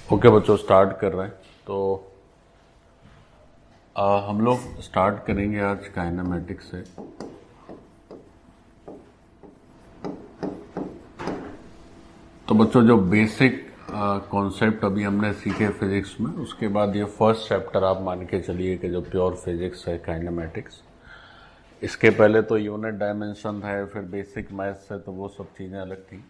Okay बच्चों, start कर रहे हैं। तो हम लोग स्टार्ट करेंगे आज काइनेमेटिक्स से। तो बच्चों, जो बेसिक कॉन्सेप्ट अभी हमने सीखे फिजिक्स में, उसके बाद ये फर्स्ट चैप्टर आप मान के चलिए कि जो प्योर फिजिक्स है काइनेमेटिक्स। इसके पहले तो यूनिट डायमेंशन है, फिर बेसिक मैथ्स है, तो वो सब चीज़ें अलग थी।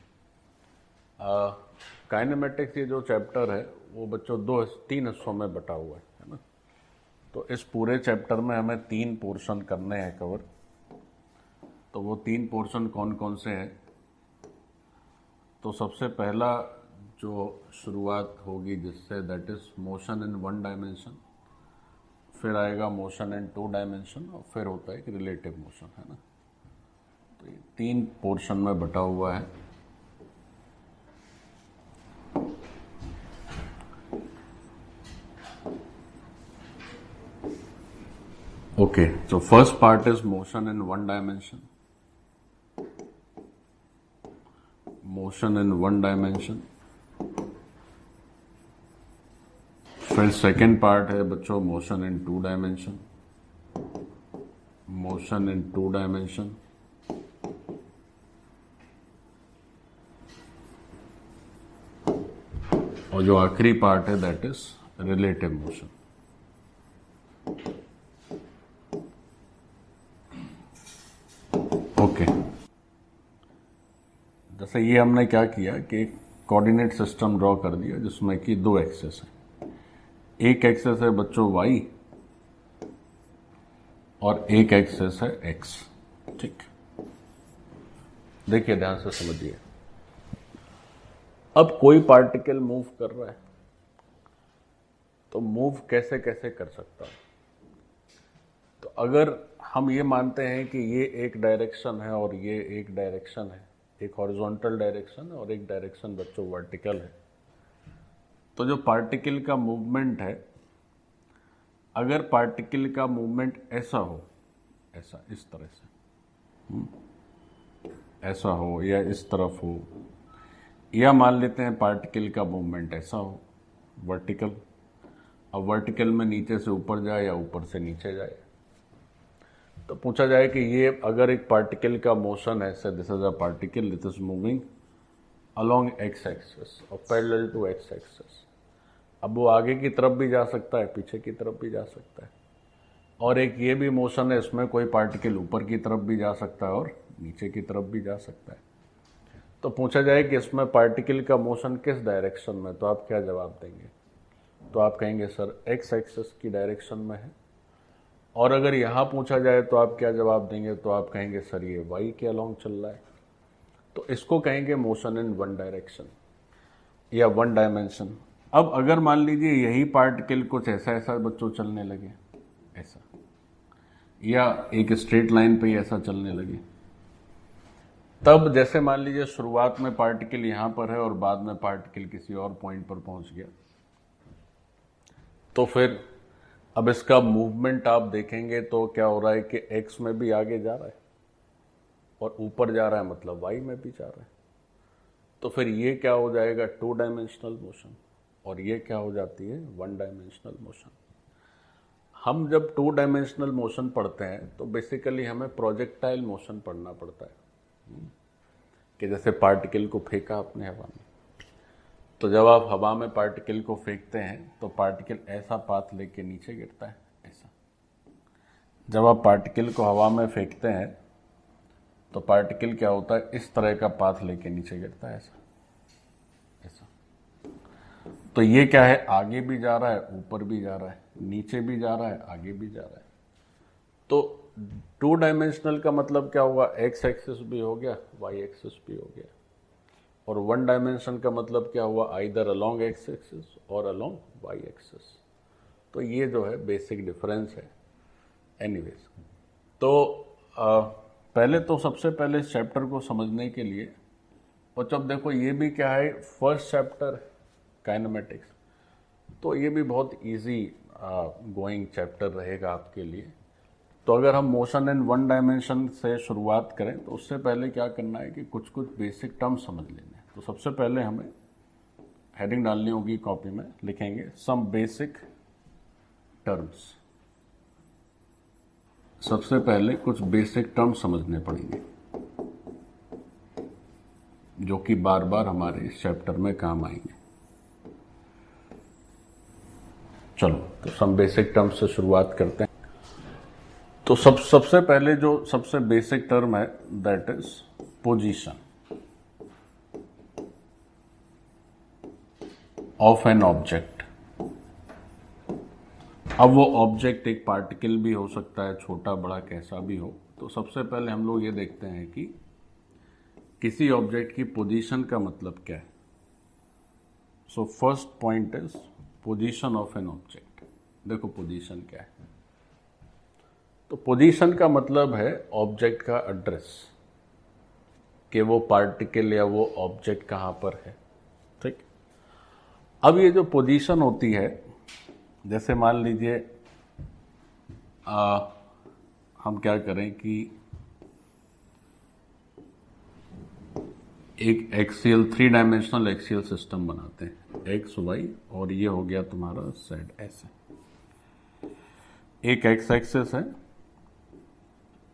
काइनेमेटिक्स ये जो चैप्टर है वो बच्चों तीन हिस्सों में बटा हुआ है ना। तो इस पूरे चैप्टर में हमें 3 पोर्शन करने हैं कवर। तो वो 3 पोर्शन कौन कौन से हैं? तो सबसे पहला जो शुरुआत होगी जिससे, that is motion in 1 dimension, फिर आएगा मोशन इन 2 डायमेंशन, और फिर होता है एक रिलेटिव मोशन, है ना। तो ये 3 पोर्शन में बटा हुआ है। Okay, so first part is motion in 1 dimension. Motion in 1 dimension. फिर सेकेंड पार्ट है बच्चों motion in 2 dimension. Motion in 2 dimension. और जो आखिरी पार्ट है that is relative motion. Okay, जैसे ये हमने क्या किया कि एक कोऑर्डिनेट सिस्टम ड्रॉ कर दिया जिसमें कि 2 एक्सेस है। एक एक्सेस है बच्चों y और एक एक्सेस है x। ठीक, देखिए ध्यान से समझिए। अब कोई पार्टिकल मूव कर रहा है तो मूव कैसे कैसे कर सकता है? तो अगर हम ये मानते हैं कि ये एक डायरेक्शन है और ये एक डायरेक्शन है, एक हॉरिजॉन्टल डायरेक्शन और एक डायरेक्शन बच्चों वर्टिकल है, तो जो पार्टिकल का मूवमेंट है, अगर पार्टिकल का मूवमेंट ऐसा हो, ऐसा इस तरह से ऐसा हो, या इस तरफ हो, या मान लेते हैं पार्टिकल का मूवमेंट ऐसा हो वर्टिकल, अब वर्टिकल में नीचे से ऊपर जाए या ऊपर से नीचे जाए, तो पूछा जाए कि ये अगर एक पार्टिकल का मोशन है, this is a particle, it is moving along x axis और पैरेलल टू एक्स एक्सिस। अब वो आगे की तरफ भी जा सकता है, पीछे की तरफ भी जा सकता है, और एक ये भी मोशन है, इसमें कोई पार्टिकल ऊपर की तरफ भी जा सकता है और नीचे की तरफ भी जा सकता है। तो पूछा जाए कि इसमें पार्टिकल का मोशन किस डायरेक्शन में, तो आप क्या जवाब देंगे? तो आप कहेंगे सर एक्स एक्सिस की डायरेक्शन में है। और अगर यहाँ पूछा जाए तो आप क्या जवाब देंगे? तो आप कहेंगे सर ये वाई के अलोंग चल रहा है। तो इसको कहेंगे मोशन इन 1 डायरेक्शन या 1 डायमेंशन। अब अगर मान लीजिए यही पार्टिकल कुछ ऐसा ऐसा बच्चों चलने लगे, ऐसा, या एक स्ट्रेट लाइन पे ही ऐसा चलने लगे, तब जैसे मान लीजिए शुरुआत में पार्टिकल यहाँ पर है और बाद में पार्टिकल किसी और पॉइंट पर पहुंच गया, तो फिर अब इसका मूवमेंट आप देखेंगे तो क्या हो रहा है कि एक्स में भी आगे जा रहा है और ऊपर जा रहा है, मतलब वाई में भी जा रहा है। तो फिर ये क्या हो जाएगा? 2 डायमेंशनल मोशन, और ये क्या हो जाती है? 1 डायमेंशनल मोशन। हम जब 2 डायमेंशनल मोशन पढ़ते हैं तो बेसिकली हमें प्रोजेक्टाइल मोशन पढ़ना पड़ता है, कि जैसे पार्टिकल को फेंका आपने हवा में, तो जब आप हवा में पार्टिकल को फेंकते हैं तो पार्टिकल ऐसा पाथ लेके नीचे गिरता है, ऐसा। जब आप पार्टिकल को हवा में फेंकते हैं तो पार्टिकल क्या होता है? इस तरह का पाथ लेके नीचे गिरता है, ऐसा ऐसा। तो ये क्या है? आगे भी जा रहा है, ऊपर भी जा रहा है, नीचे भी जा रहा है, आगे भी जा रहा है। तो 2 डायमेंशनल का मतलब क्या हुआ? एक्स एक्सिस भी हो गया, वाई एक्सिस भी हो गया। और 1 डायमेंशन का मतलब क्या हुआ? आइदर अलोंग एक्स एक्सिस और अलोंग वाई एक्सिस। तो ये जो है बेसिक डिफरेंस है। एनीवेज, तो पहले तो सबसे पहले इस चैप्टर को समझने के लिए, और जब देखो ये भी क्या है, फर्स्ट चैप्टर काइनेमेटिक्स, तो ये भी बहुत इजी गोइंग चैप्टर रहेगा आपके लिए, तो अगर हम मोशन इन वन डायमेंशन से शुरुआत करें तो उससे पहले क्या करना है कि कुछ कुछ बेसिक टर्म समझ लेने हैं। तो सबसे पहले हमें हेडिंग डालनी होगी, कॉपी में लिखेंगे सम बेसिक टर्म्स। सबसे पहले कुछ बेसिक टर्म्स समझने पड़ेंगे जो कि बार बार हमारे इस चैप्टर में काम आएंगे। चलो तो सम बेसिक टर्म्स से शुरुआत करते हैं। तो सबसे पहले जो सबसे बेसिक टर्म है that is position of an object. अब वो ऑब्जेक्ट एक पार्टिकल भी हो सकता है, छोटा बड़ा कैसा भी हो। तो सबसे पहले हम लोग ये देखते हैं कि किसी ऑब्जेक्ट की पोजीशन का मतलब क्या है। So first point is position of an object. देखो पोजीशन क्या है। तो पोजीशन का मतलब है ऑब्जेक्ट का एड्रेस, कि वो पार्टिकल या वो ऑब्जेक्ट कहां पर है। ठीक। अब ये जो पोजीशन होती है, जैसे मान लीजिए हम क्या करें कि एक एक्सियल 3 डायमेंशनल एक्सियल सिस्टम बनाते हैं, एक्स वाई, और ये हो गया तुम्हारा जेड। ऐसे एक एक्स एक्सिस है,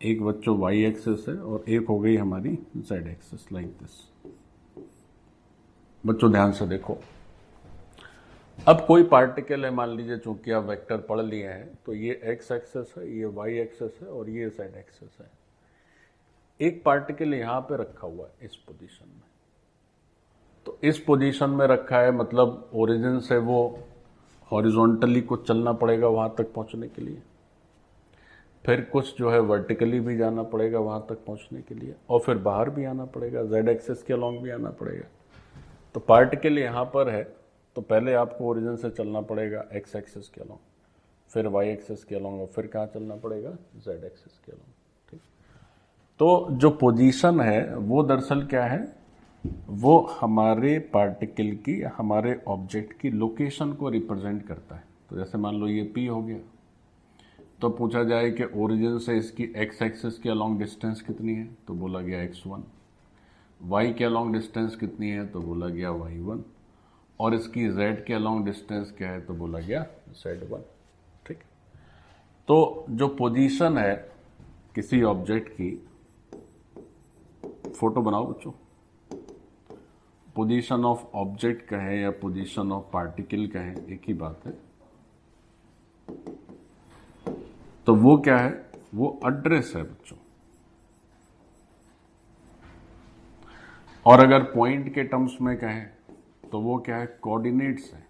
एक बच्चों वाई एक्सिस है, और एक हो गई हमारी जेड एक्सिस, लाइक दिस। बच्चों ध्यान से देखो। अब कोई पार्टिकल है, मान लीजिए चूंकि आप वेक्टर पढ़ लिए हैं, तो ये एक्स एक्सिस है, ये वाई एक्सिस है, और ये जेड एक्सिस है। एक पार्टिकल यहां पे रखा हुआ है इस पोजीशन में। तो इस पोजीशन में रखा है मतलब ओरिजिन से वो हॉरिजॉन्टली कुछ चलना पड़ेगा वहां तक पहुंचने के लिए, फिर कुछ जो है वर्टिकली भी जाना पड़ेगा वहां तक पहुंचने के लिए, और फिर बाहर भी आना पड़ेगा, जेड एक्सिस के अलॉन्ग भी आना पड़ेगा। तो पार्टिकल यहां पर है, तो पहले आपको ओरिजिन से चलना पड़ेगा एक्स एक्सिस के अलॉन्ग, फिर वाई एक्सिस के अलॉन्ग, और फिर कहाँ चलना पड़ेगा, जेड एक्सिस के अलॉन्ग। ठीक। तो जो पोजीशन है वो दरअसल क्या है, वो हमारे पार्टिकल की, हमारे ऑब्जेक्ट की लोकेशन को रिप्रेजेंट करता है। तो जैसे मान लो ये पी हो गया, तो पूछा जाए कि ओरिजिन से इसकी एक्स एक्सिस के अलॉन्ग डिस्टेंस कितनी है, तो बोला गया x1। वाई के अलॉन्ग डिस्टेंस कितनी है, तो बोला गया y1। और इसकी z के अलॉन्ग डिस्टेंस क्या है, तो बोला गया z1। ठीक। तो जो पोजीशन है किसी ऑब्जेक्ट की, फोटो बनाओ बच्चों, पोजीशन ऑफ ऑब्जेक्ट कहें या पोजीशन ऑफ पार्टिकल कहें, एक ही बात है। तो वो क्या है, वो एड्रेस है बच्चों। और अगर पॉइंट के टर्म्स में कहें तो वो क्या है, कोऑर्डिनेट्स है।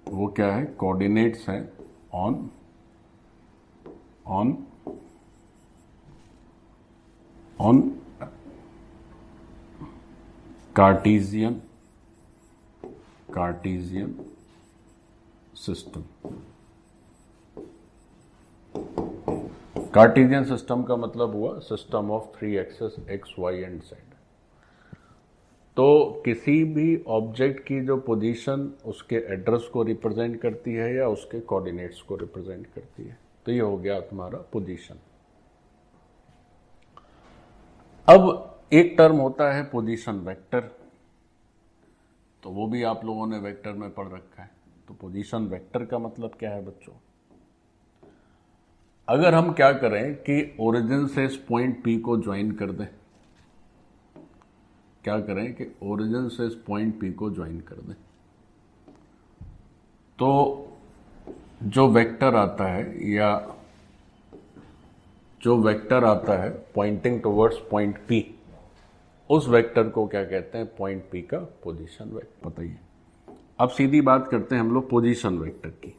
वो क्या है, कोऑर्डिनेट्स है on Cartesian system. Cartesian system का मतलब हुआ system of 3 axes X Y and Z. तो किसी भी ऑब्जेक्ट की जो पोजीशन उसके एड्रेस को रिप्रेजेंट करती है या उसके कोऑर्डिनेट्स को रिप्रेजेंट करती है। तो ये हो गया तुम्हारा पोजीशन। अब एक टर्म होता है पोजीशन वेक्टर, तो वो भी आप लोगों ने वेक्टर में पढ़ रखा है। तो पोजीशन वेक्टर का मतलब क्या है बच्चों, अगर हम क्या करें कि ओरिजिन से इस पॉइंट P को ज्वाइन कर दें, क्या करें कि ओरिजिन से इस पॉइंट P को ज्वाइन कर दें, तो जो वेक्टर आता है या जो वेक्टर आता है पॉइंटिंग टुवर्ड्स पॉइंट P, उस वेक्टर को क्या कहते हैं, पॉइंट P का पोजीशन वेक्टर। बताइए। अब सीधी बात करते हैं हम लोग पोजीशन वेक्टर की।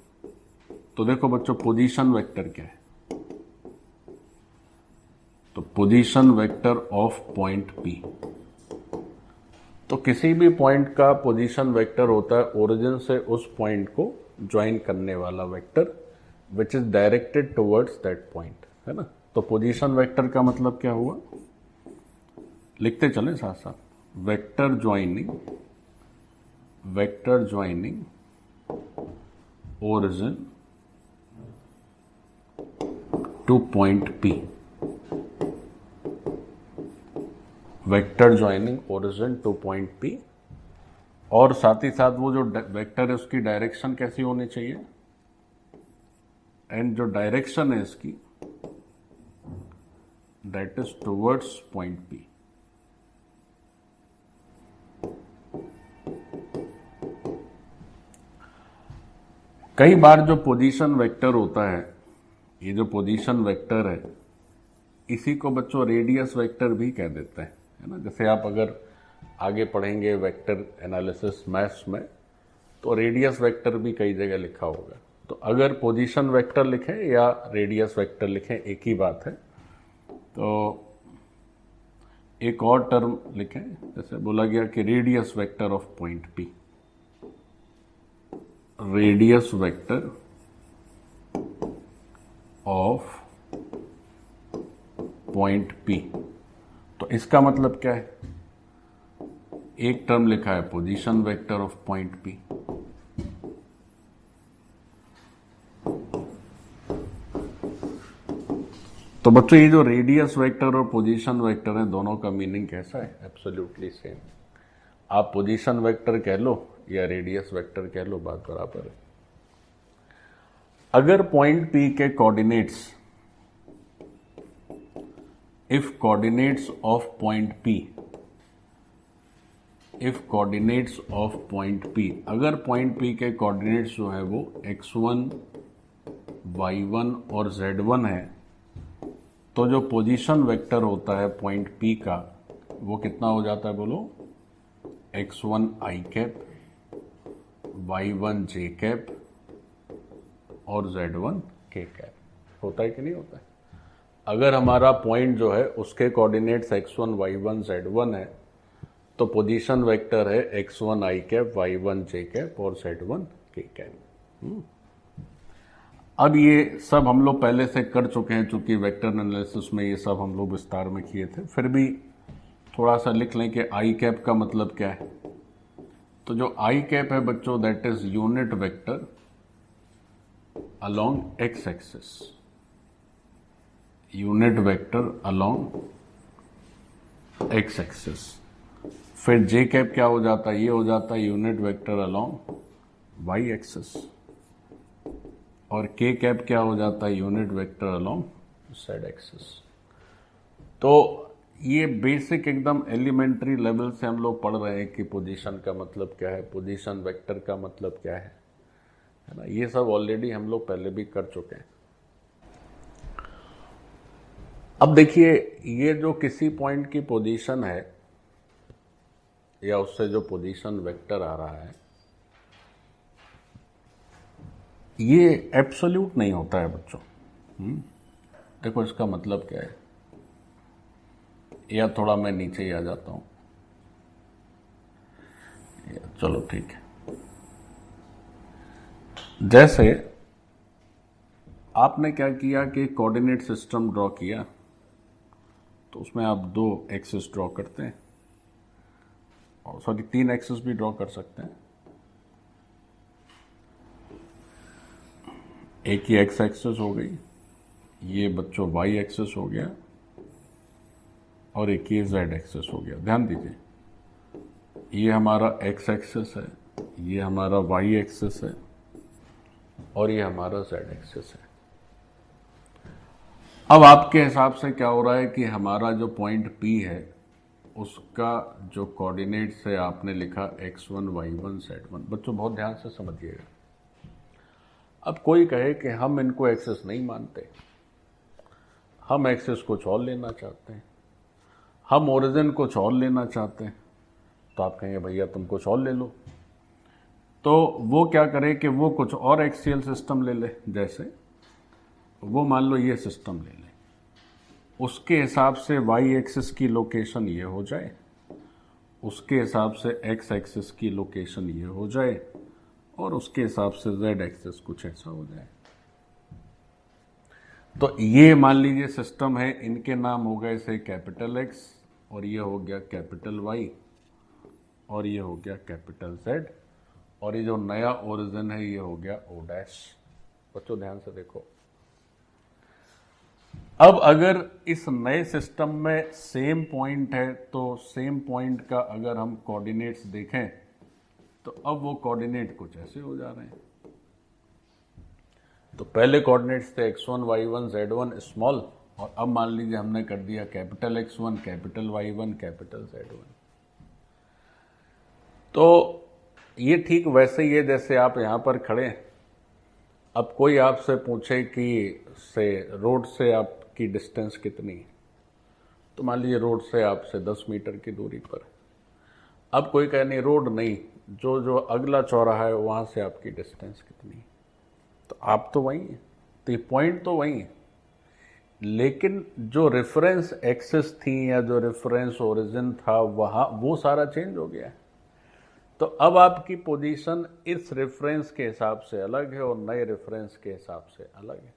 तो देखो बच्चों, पोजीशन वेक्टर क्या है, तो position vector of point P। तो किसी भी पॉइंट का पोजीशन वेक्टर होता है ओरिजिन से उस पॉइंट को ज्वाइन करने वाला vector which is directed towards that point, है ना। तो पोजीशन वेक्टर का मतलब क्या हुआ, लिखते चले साथ साथ, vector joining origin two point P, vector joining origin two point P, और साथ ही साथ वो जो वेक्टर है उसकी डायरेक्शन कैसी होनी चाहिए, एंड जो डायरेक्शन है इसकी that is towards point P। कई बार जो पोजीशन वेक्टर होता है, ये जो पोजीशन वेक्टर है, इसी को बच्चों रेडियस वेक्टर भी कह देते हैं, है ना। जैसे आप अगर आगे पढ़ेंगे वेक्टर एनालिसिस मैथ्स में, तो रेडियस वेक्टर भी कई जगह लिखा होगा। तो अगर पोजीशन वेक्टर लिखें या रेडियस वेक्टर लिखें एक ही बात है। तो एक और टर्म लिखें, जैसे बोला गया कि radius vector of point P, radius vector of point P। तो इसका मतलब क्या है, एक टर्म लिखा है position vector of point P, तो बच्चों ये जो रेडियस वेक्टर और पोजीशन वेक्टर है, दोनों का मीनिंग कैसा है, एब्सोल्युटली सेम। आप पोजीशन वेक्टर कह लो या रेडियस वेक्टर कह लो, बात बराबर है। अगर पॉइंट P के coordinates, if coordinates of point P, if coordinates of point P, अगर पॉइंट P के कोऑर्डिनेट्स जो है वो x1, y1 और z1 है, तो जो पोजीशन वेक्टर होता है पॉइंट P का, वो कितना हो जाता है बोलो, x1 i cap, y1 j cap और z1 k कैप। होता है कि नहीं होता है। अगर हमारा पॉइंट जो है उसके कोऑर्डिनेट्स x1, y1, z1 है, तो पोजीशन वेक्टर है x1 i cap, y1 j cap और z1 k कैप। अब ये सब हम लोग पहले से कर चुके हैं, चूंकि वेक्टर एनालिसिस में ये सब हम लोग विस्तार में किए थे, फिर भी थोड़ा सा लिख लें कि आई कैप का मतलब क्या है। तो जो आई कैप है बच्चों, that is unit vector along x axis, unit vector along x axis. फिर जे कैप क्या हो जाता है, ये हो जाता है unit vector along Y axis, और के कैप क्या हो जाता है, unit vector along Z axis. तो ये बेसिक एकदम एलिमेंट्री लेवल से हम लोग पढ़ रहे हैं कि पोजीशन का मतलब क्या है, पोजीशन वेक्टर का मतलब क्या है ना। ये सब ऑलरेडी हम लोग पहले भी कर चुके हैं। अब देखिए, ये जो किसी पॉइंट की पोजीशन है या उससे जो पोजीशन वेक्टर आ रहा है, ये एब्सोल्यूट नहीं होता है बच्चों। देखो इसका मतलब क्या है, या थोड़ा मैं नीचे ही आ जाता हूं, चलो ठीक है। जैसे आपने क्या किया कि कोऑर्डिनेट सिस्टम ड्रॉ किया, तो उसमें आप दो एक्सिस ड्रॉ करते हैं, और सॉरी 3 एक्सिस भी ड्रॉ कर सकते हैं। एक ही एक्स एक्सिस हो गई, ये बच्चों वाई एक्सिस हो गया, और एक ये जेड एक्सिस हो गया। ध्यान दीजिए, ये हमारा एक्स एक्सिस है, ये हमारा वाई एक्सिस है, और ये हमारा जेड एक्सिस है। अब आपके हिसाब से क्या हो रहा है कि हमारा जो पॉइंट P है, उसका जो कोऑर्डिनेट्स है आपने लिखा x1, y1, z1। बच्चों बहुत ध्यान से समझिएगा। अब कोई कहे कि हम इनको एक्सिस नहीं मानते, हम एक्सिस कुछ और लेना चाहते हैं, हम ओरिजिन कुछ और लेना चाहते हैं, तो आप कहेंगे भैया तुम कुछ और ले लो। तो वो क्या करे कि वो कुछ और एक्सियल सिस्टम ले ले। जैसे वो मान लो ये सिस्टम ले ले, उसके हिसाब से वाई एक्सिस की लोकेशन ये हो जाए, उसके हिसाब से एक्स एक्सिस की लोकेशन ये हो जाए, और उसके हिसाब से जेड एक्सिस कुछ ऐसा हो जाए। तो ये मान लीजिए सिस्टम है, इनके नाम हो गए से कैपिटल एक्स, और ये हो गया कैपिटल वाई, और ये हो गया कैपिटल जेड, और ये जो नया ओरिजिन है ये हो गया ओ डैश। बच्चों ध्यान से देखो, अब अगर इस नए सिस्टम में सेम पॉइंट है तो सेम पॉइंट का अगर हम कोऑर्डिनेट्स देखें तो अब वो कोऑर्डिनेट कुछ ऐसे हो जा रहे हैं। तो पहले कोऑर्डिनेट्स थे x1 y1 z1 स्मॉल, और अब मान लीजिए हमने कर दिया capital X1 capital Y1 capital Z1। तो ये ठीक वैसे ही है जैसे आप यहाँ पर खड़े हैं, अब कोई आपसे पूछे कि से रोड से आपकी डिस्टेंस कितनी है, तो मान लीजिए रोड से आपसे 10 मीटर की दूरी पर। अब कोई कहे नहीं रोड नहीं, जो जो अगला चौराहा है वहाँ से आपकी डिस्टेंस कितनी है, तो आप तो वहीं हैं, तो ये पॉइंट तो वहीं है, लेकिन जो रेफरेंस एक्सिस थी या जो रेफरेंस ओरिजिन था वहाँ वो सारा चेंज हो गया है। तो अब आपकी पोजीशन इस रेफरेंस के हिसाब से अलग है और नए रेफरेंस के हिसाब से अलग है।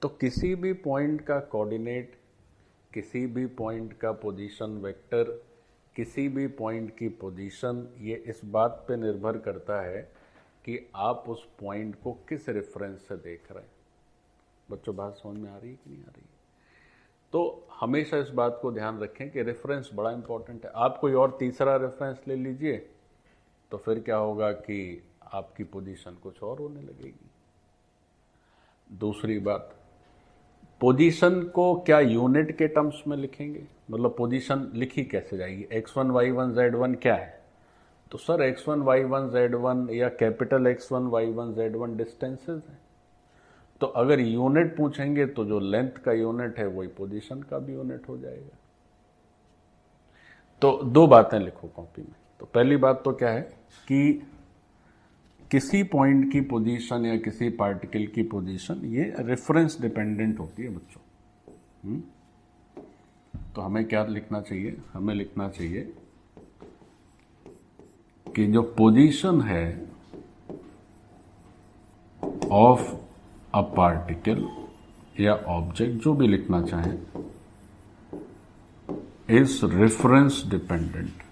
तो किसी भी पॉइंट का कोऑर्डिनेट, किसी भी पॉइंट का पोजीशन वेक्टर, किसी भी पॉइंट की पोजीशन, ये इस बात पे निर्भर करता है कि आप उस पॉइंट को किस रेफरेंस से देख रहे हैं। बच्चों बात समझ में आ रही है कि नहीं आ रही है? तो हमेशा इस बात को ध्यान रखें कि रेफरेंस बड़ा इंपॉर्टेंट है। आप कोई और तीसरा रेफरेंस ले लीजिए तो फिर क्या होगा कि आपकी पोजीशन कुछ और होने लगेगी। दूसरी बात, पोजीशन को क्या यूनिट के टर्म्स में लिखेंगे, मतलब पोजीशन लिखी कैसे जाएगी? x1 y1 z1 क्या है? तो सर x1 y1 z1 या capital x1 y1 z1 distances हैं। तो अगर यूनिट पूछेंगे तो जो लेंथ का यूनिट है वही पोजीशन का भी यूनिट हो जाएगा। तो दो बातें लिखो कॉपी में। तो पहली बात तो क्या है कि किसी पॉइंट की पोजीशन या किसी पार्टिकल की पोजीशन ये रेफरेंस डिपेंडेंट होती है बच्चों। तो हमें क्या लिखना चाहिए? हमें लिखना चाहिए कि जो पोजीशन है ऑफ अ पार्टिकल या ऑब्जेक्ट, जो भी लिखना चाहें, इज रेफरेंस डिपेंडेंट।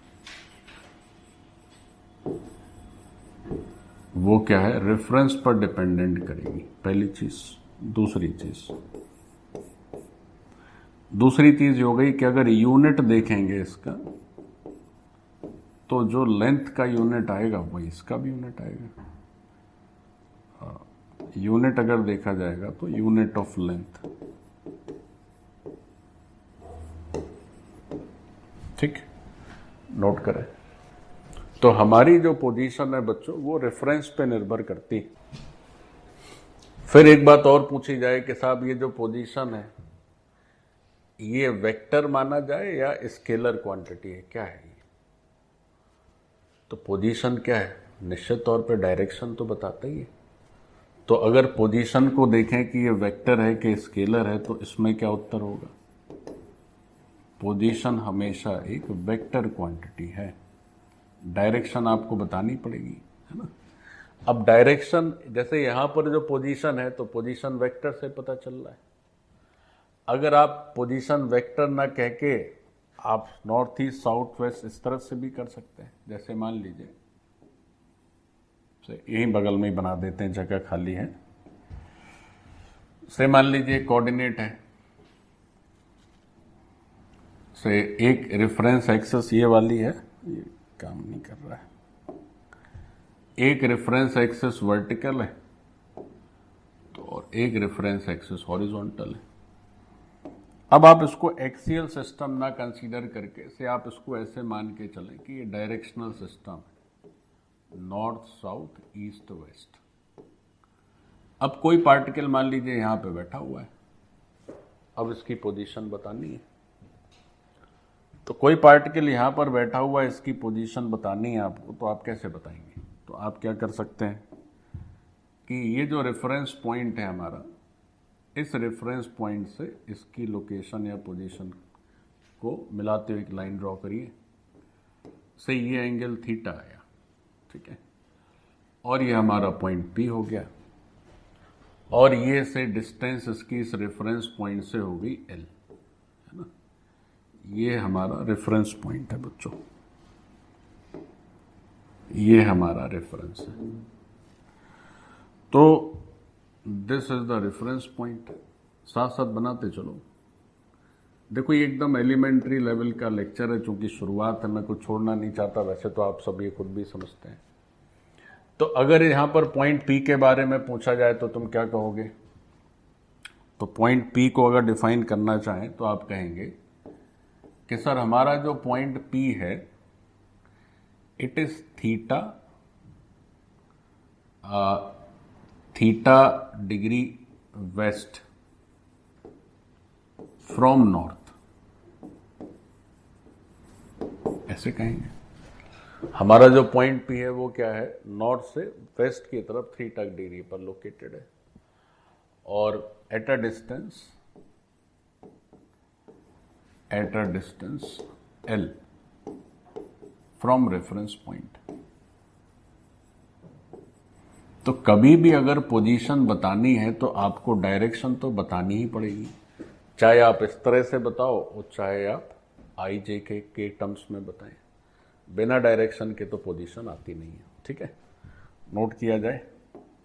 वो क्या है? रेफरेंस पर डिपेंडेंट करेगी, पहली चीज। दूसरी चीज हो गई कि अगर यूनिट देखेंगे इसका तो जो लेंथ का यूनिट आएगा वही इसका भी यूनिट आएगा। यूनिट अगर देखा जाएगा तो यूनिट ऑफ लेंथ, ठीक, नोट करें। तो हमारी जो पोजीशन है बच्चों वो रेफरेंस पे निर्भर करती है। फिर एक बात और पूछी जाए कि साहब ये जो पोजीशन है ये वेक्टर माना जाए या स्केलर क्वांटिटी है, क्या है ये? तो पोजीशन क्या है? निश्चित तौर पे डायरेक्शन तो बताता ही है। तो अगर पोजीशन को देखें कि ये वेक्टर है कि स्केलर है तो इसमें क्या उत्तर होगा? पोजीशन हमेशा एक वेक्टर क्वांटिटी है, डायरेक्शन आपको बतानी पड़ेगी, है ना। अब डायरेक्शन जैसे यहां पर जो पोजीशन है तो पोजीशन वेक्टर से पता चल रहा है। अगर आप पोजीशन वेक्टर ना कह के आप नॉर्थ ईस्ट साउथ वेस्ट इस तरह से भी कर सकते हैं। जैसे मान लीजिए यही बगल में ही बना देते हैं, जगह खाली है। से मान लीजिए कोऑर्डिनेट है, से एक रेफरेंस एक्सिस ये वाली है, ये काम नहीं कर रहा है, एक रेफरेंस एक्सिस वर्टिकल है तो और एक रेफरेंस एक्सिस हॉरिजॉन्टल है। अब आप इसको एक्सियल सिस्टम ना कंसीडर करके से आप इसको ऐसे मान के चलें कि ये डायरेक्शनल सिस्टम है, नॉर्थ साउथ ईस्ट वेस्ट। अब कोई पार्टिकल मान लीजिए यहां पे बैठा हुआ है, अब इसकी पोजीशन बतानी है। तो कोई पार्टिकल यहां पर बैठा हुआ है, इसकी पोजीशन बतानी है आपको, तो आप कैसे बताएंगे? तो आप क्या कर सकते हैं कि ये जो रेफरेंस पॉइंट है हमारा, इस रेफरेंस पॉइंट से इसकी लोकेशन या पोजीशन को मिलाते हुए एक लाइन ड्रॉ करिए। से ये एंगल थीटा आया, ठीक है, और ये हमारा पॉइंट P हो गया, और ये से डिस्टेंस इसकी इस रेफरेंस पॉइंट से हो गई L, है ना। ये हमारा रेफरेंस पॉइंट है बच्चों, ये हमारा रेफरेंस है। तो this is the reference point. साथ साथ बनाते चलो। देखो ये एकदम एलिमेंट्री लेवल का लेक्चर है, चूंकि शुरुआत है, मैं कुछ छोड़ना नहीं चाहता, वैसे तो आप सब ये खुद भी समझते हैं। तो अगर यहां पर पॉइंट पी के बारे में पूछा जाए तो तुम क्या कहोगे? तो पॉइंट पी को अगर डिफाइन करना चाहें तो आप कहेंगे कि सर हमारा जो पॉइंट पी है it is theta degree west from north, ऐसे कहेंगे। हमारा जो पॉइंट पी है वो क्या है? नॉर्थ से वेस्ट की तरफ थीटा डिग्री पर लोकेटेड है और at a distance L from reference point. तो कभी भी अगर पोजीशन बतानी है तो आपको डायरेक्शन तो बतानी ही पड़ेगी, चाहे आप इस तरह से बताओ और चाहे आप आई जे के टर्म्स में बताएं। बिना डायरेक्शन के तो पोजीशन आती नहीं है। ठीक है, नोट किया जाए।